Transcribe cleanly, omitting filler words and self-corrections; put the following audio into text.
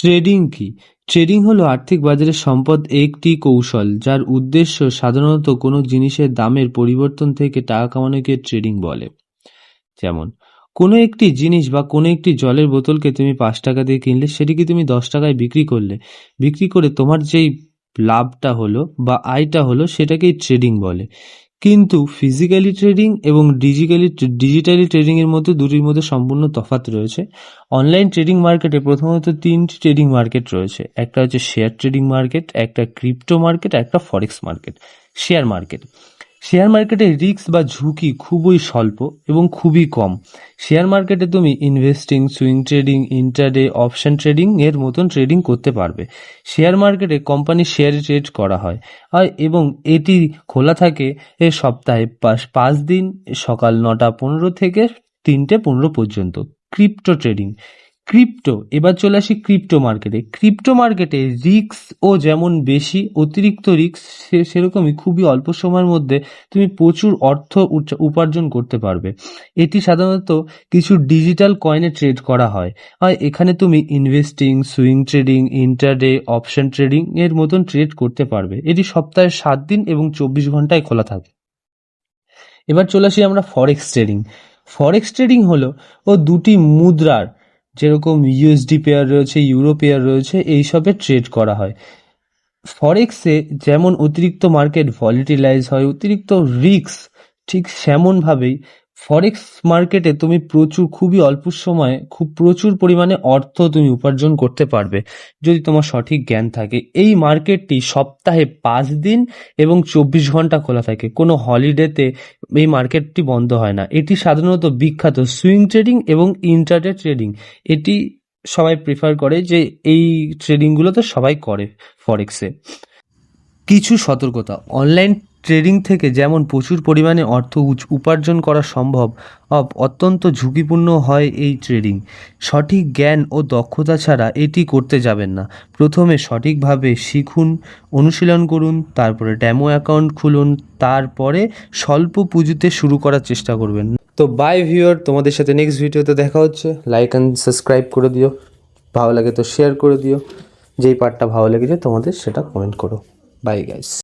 Trading কি? Trading হলো আর্থিক বাজারে সম্পদ একটি কৌশল যার উদ্দেশ্য সাধারণত কোনো জিনিসের দামের পরিবর্তন থেকে টাকা কামানোকে ট্রেডিং বলে। যেমন কোনো একটি জিনিস বা কোনো একটি জলের বোতলকে তুমি 5 টাকা দিয়ে কিনলে, সেটিকে তুমি 10 টাকায় বিক্রি করলে, বিক্রি করে তোমার যেই লাভটা হলো বা আয়টা হলো সেটাকেই ট্রেডিং বলে। কিন্তু ফিজিক্যালি ট্রেডিং এবং ডিজিটালি ট্রেডিং এর মধ্যে দুটির মধ্যে সম্পূর্ণ তফাৎ রয়েছে। অনলাইন ট্রেডিং মার্কেটে প্রথমত 3টি ট্রেডিং মার্কেট রয়েছে। একটা হচ্ছে শেয়ার ট্রেডিং মার্কেট, একটা ক্রিপ্টো মার্কেট, একটা ফরেক্স মার্কেট। শেয়ার মার্কেট, শেয়ার মার্কেটে রিস্ক বা ঝুঁকি খুবই স্বল্প এবং খুবই কম। শেয়ার মার্কেটে তুমি investing, swing trading, intraday, option trading এর মতন ট্রেডিং করতে পারবে। শেয়ার মার্কেটে কোম্পানির শেয়ারে ট্রেড করা হয় এবং এটি খোলা থাকে সপ্তাহে 5 দিন, সকাল 9:15 থেকে 3:15 পর্যন্ত। ক্রিপ্টো ট্রেডিং, এবার চলে আসি ক্রিপ্টো মার্কেটে। ক্রিপ্টো মার্কেটে রিস্কও যেমন বেশি, অতিরিক্ত রিস্ক সেরকমই খুবই অল্প সময়ের মধ্যে তুমি প্রচুর অর্থ উপার্জন করতে পারবে। এটি সাধারণত কিছু ডিজিটাল কয়েনে ট্রেড করা হয়। আর এখানে তুমি investing, swing trading, intraday, option trading এর মতন ট্রেড করতে পারবে। এটি সপ্তাহে 7 দিন এবং 24 ঘন্টায় খোলা থাকে। এবার চলে আসি আমরা ফরেক্স ট্রেডিং। ফরেক্স ট্রেডিং হলো দুটি মুদ্রার, যেরকম ইউএসডি পেয়ার রয়েছে, ইউরো পেয়ার রয়েছে, এইসবের ট্রেড করা হয়। ফরেক্সে যেমন অতিরিক্ত মার্কেট ভলিটিলাইজ হয়, অতিরিক্ত রিস্ক, ঠিক সেমনভাবেই ফরেক্স মার্কেটে তুমি খুবই অল্প সময়ে প্রচুর পরিমাণে অর্থ তুমি উপার্জন করতে পারবে যদি তোমার সঠিক জ্ঞান থাকে। এই মার্কেটটি সপ্তাহে 5 দিন এবং 24 ঘন্টা খোলা থাকে। কোনো হলিডেতে এই মার্কেটটি বন্ধ হয় না। এটি সাধারণত বিখ্যাত সুইং ট্রেডিং এবং ইন্টারডে ট্রেডিং, এটি সবাই প্রেফার করে, যে এই ট্রেডিংগুলো তো সবাই করে ফরেক্সে। কিছু সতর্কতা: অনলাইন ট্রেডিং থেকে যেমন প্রচুর পরিমাণে অর্থ উপার্জন করা সম্ভব, অত্যন্ত ঝুঁকিপূর্ণ হয় এই ট্রেডিং। সঠিক জ্ঞান ও দক্ষতা ছাড়া এটি করতে যাবেন না। প্রথমে সঠিকভাবে শিখুন, অনুশীলন করুন, তারপরে ডেমো অ্যাকাউন্ট খুলুন, তারপরে স্বল্প পুঁজিতে শুরু করার চেষ্টা করবেন। তো বাই ভিউয়ার, তোমাদের সাথে নেক্সট ভিডিওতে দেখা হচ্ছে। লাইক অ্যান্ড সাবস্ক্রাইব করে দিও, ভালো লাগে তো শেয়ার করে দিও, যেই পার্টটা ভালো লেগেছে তোমাদের সেটা কমেন্ট করো। Bye guys.